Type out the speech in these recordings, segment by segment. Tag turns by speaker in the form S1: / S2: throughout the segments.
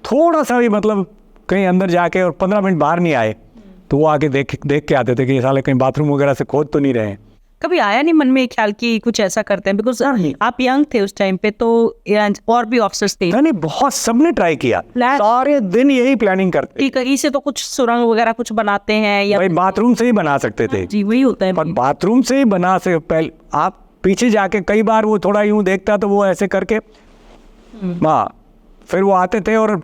S1: थोड़ा सा भी मतलब कहीं अंदर जाके और 15 मिनट बाहर नहीं आए तो वो आके देख के आते थे कि ये साले कहीं बाथरूम वगैरह से खोद तो नहीं रहे हैं।
S2: कभी आया नहीं मन में ख्याल कि कुछ ऐसा करते हैं? बिकॉज आप यंग थे उस टाइम पे, तो और भी ऑफिसर्स थे।
S1: नहीं, बहुत सबने ट्राई किया, सारे दिन यही प्लानिंग करते
S2: कि कहीं से तो कुछ सुरंग वगैरह कुछ बनाते हैं या
S1: भाई बाथरूम से ही बना सकते थे।
S2: जी वही होता है।
S1: पर बाथरूम से ही बना से पहले आप पीछे जाके कई बार वो थोड़ा यूं देखता तो वो ऐसे करके हाँ फिर वो आते थे और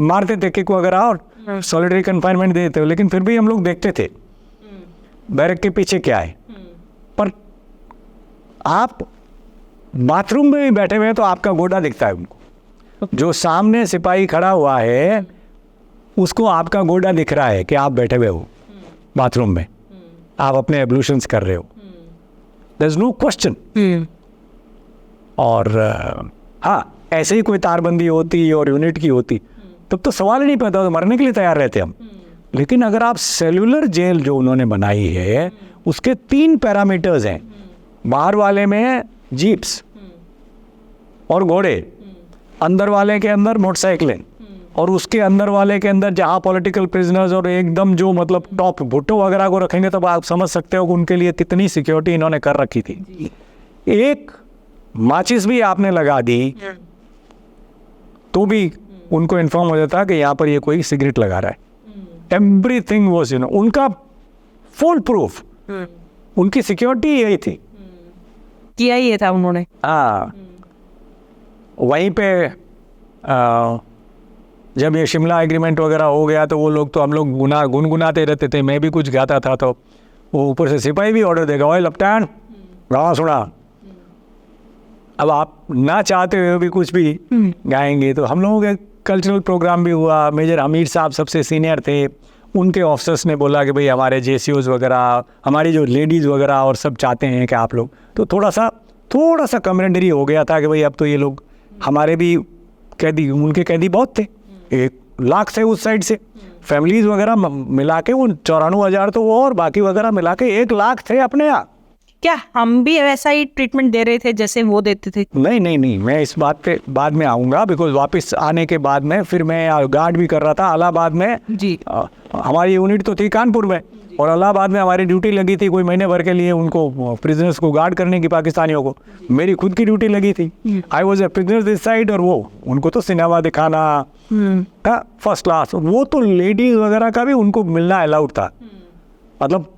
S1: मारते थे किक वगैरह और सॉलिटरी कन्फाइनमेंट देते थे, लेकिन फिर भी हम लोग देखते थे बैरक के पीछे क्या है। पर आप बाथरूम में भी बैठे हुए हैं तो आपका गोडा दिखता है उनको, जो सामने सिपाही खड़ा हुआ है उसको आपका गोडा दिख रहा है कि आप बैठे हुए हो बाथरूम में, आप अपने एब्लूशंस कर रहे हो, देयर इज नो क्वेश्चन। और हाँ ऐसे ही कोई तारबंदी होती और यूनिट की होती तब तो सवाल ही नहीं पैदा होता, मरने के लिए तैयार रहते हम। लेकिन अगर आप सेलुलर जेल जो उन्होंने बनाई है उसके 3 पैरामीटर्स हैं, बाहर वाले में जीप्स और घोड़े, अंदर वाले के अंदर मोटरसाइकिलें, और उसके अंदर वाले के अंदर जहाँ पॉलिटिकल प्रिजनर्स और एकदम जो मतलब टॉप भुट्टो वगैरह को रखेंगे तब आप समझ सकते हो कि उनके लिए कितनी सिक्योरिटी इन्होंने कर रखी थी। एक माचिस भी आपने लगा दी तो भी उनको इन्फॉर्म हो जाता कि यहाँ पर ये कोई सिगरेट लगा रहा है। एवरीथिंग वाज उनका फुल प्रूफ, उनकी सिक्योरिटी यही थी,
S2: किया ये था उन्होंने।
S1: हाँ वहीं पे जब ये शिमला एग्रीमेंट वगैरह हो गया तो वो लोग तो हम लोग गुनगुनाते रहते थे, मैं भी कुछ गाता था तो वो ऊपर से सिपाही भी ऑर्डर देगा, ओए लपटान गाना सुना। अब आप ना चाहते हुए भी कुछ भी गाएंगे। तो हम लोगों के कल्चरल प्रोग्राम भी हुआ, मेजर हमीद साहब सबसे सीनियर थे, उनके ऑफिसर्स ने बोला कि भाई हमारे जेसीओज वगैरह, हमारी जो लेडीज़ वगैरह और सब चाहते हैं कि आप लोग, तो थोड़ा सा कमेंडरी हो गया था कि भाई अब तो ये लोग हमारे भी कैदी, उनके कैदी बहुत थे, 1 लाख थे उस साइड से, फैमिलीज वगैरह मिला के वो 94,000 तो वो और बाकी वगैरह मिला के 1 लाख थे अपने यहाँ।
S2: क्या हम भी वैसा ही ट्रीटमेंट दे रहे थे जैसे वो देते थे?
S1: नहीं, मैं इस बात पे बाद में आऊँगा, बिकॉज वापस आने के बाद में फिर मैं गार्ड भी कर रहा था इलाहाबाद में
S2: जी।
S1: हमारी यूनिट तो थी कानपुर में और इलाहाबाद में हमारी ड्यूटी लगी थी कोई महीने भर के लिए, उनको प्रिजनर्स को गार्ड करने की, पाकिस्तानियों को। मेरी खुद की ड्यूटी लगी थी, I was a prisoner this side, और वो उनको तो सिनेमा दिखाना था फर्स्ट क्लास। वो तो लेडीज वगैरह का भी उनको मिलना अलाउड था, मतलब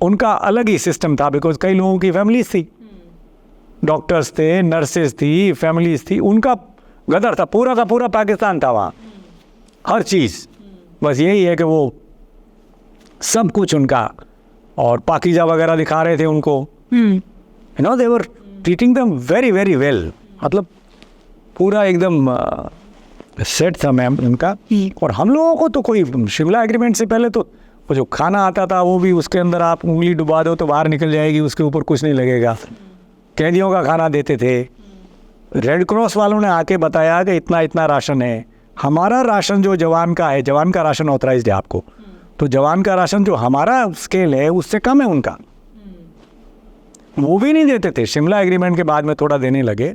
S1: उनका अलग ही सिस्टम था, बिकॉज कई लोगों की फैमिलीज थी, डॉक्टर्स थे, नर्सेज थी, फैमिलीज थी, उनका गदर था, पूरा पाकिस्तान था वहाँ, हर चीज़। बस यही है कि वो सब कुछ उनका, और पाकीजा वगैरह दिखा रहे थे उनको, you know they were treating them very very well, मतलब पूरा एकदम सेट था मैम उनका। और हम लोगों को तो कोई शिमला एग्रीमेंट से पहले तो वो जो खाना आता था वो भी उसके अंदर आप उंगली डुबा दो तो बाहर निकल जाएगी, उसके ऊपर कुछ नहीं लगेगा। कैदियों का खाना देते थे, रेड क्रॉस वालों ने आके बताया कि इतना इतना राशन है। हमारा राशन जो जवान का है, जवान का राशन ऑथराइज्ड है आपको, तो जवान का राशन जो हमारा स्केल है उससे कम है उनका, वो भी नहीं देते थे। शिमला एग्रीमेंट के बाद में थोड़ा देने लगे।